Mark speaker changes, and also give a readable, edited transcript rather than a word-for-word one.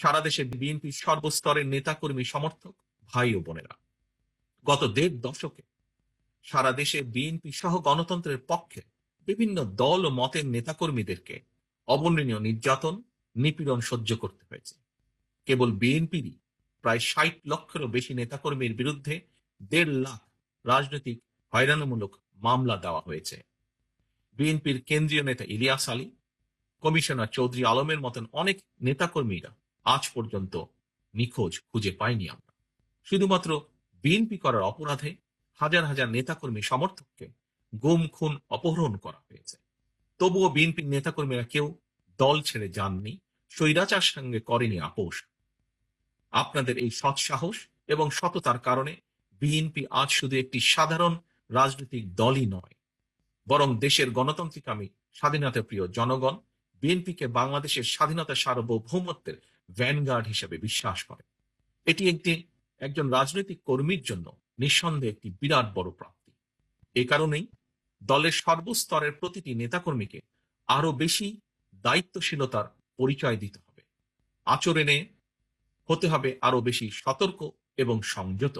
Speaker 1: সারা দেশে বিএনপির সর্বস্তরের নেতাকর্মী সমর্থক ভাই ও বোনেরা, গত ১.৫ দশকে সারা দেশে বিএনপি সহ গণতন্ত্রের পক্ষে বিভিন্ন দল ও মতের নেতাকর্মীদেরকে অবর্ণনীয় নির্যাতন, নিপীড়ন সহ্য করতে হয়েছে। কেবল বিএনপিরই প্রায় ৬০ লক্ষেরও বেশি নেতাকর্মীর বিরুদ্ধে ১.৫ লাখ রাজনৈতিক হয়রানিমূলক মামলা দেওয়া হয়েছে। বিএনপির কেন্দ্রীয় নেতা ইলিয়াস আলী, কমিশনার চৌধুরী আলমের মতন অনেক নেতাকর্মীরা আজ পর্যন্ত নিখোঁজ, খুঁজে পাইনি আমরা। শুধুমাত্র বিএনপি করার অপরাধে হাজার হাজার নেতাকর্মী সমর্থককে গুম, খুন, অপহরণ করা হয়েছে। তবুও বিএনপির নেতাকর্মীরা কেউ দল ছেড়ে যাননি, স্বৈরাচার সঙ্গে করেনি আপোষ। আপনাদের এই সৎ সাহস এবং সততার কারণে বিএনপি আজ শুধু একটি সাধারণ রাজনৈতিক দলই নয়, বরং দেশের গণতান্ত্রিকামী স্বাধীনতা প্রিয় জনগণ বিএনপিকে বাংলাদেশের স্বাধীনতা সার্বভৌমত্বের ভ্যানগার্ড হিসেবে বিশ্বাস করে। এটি একজন রাজনৈতিক কর্মীর জন্য নিঃসন্দেহে একটি বিরাট বড় প্রাপ্তি। এ কারণেই দলের সর্বস্তরের প্রতিটি নেতাকর্মীকে আরো বেশি দায়িত্বশীলতার পরিচয় দিতে হবে, আচরণে হতে হবে আরো বেশি সতর্ক এবং সংযত।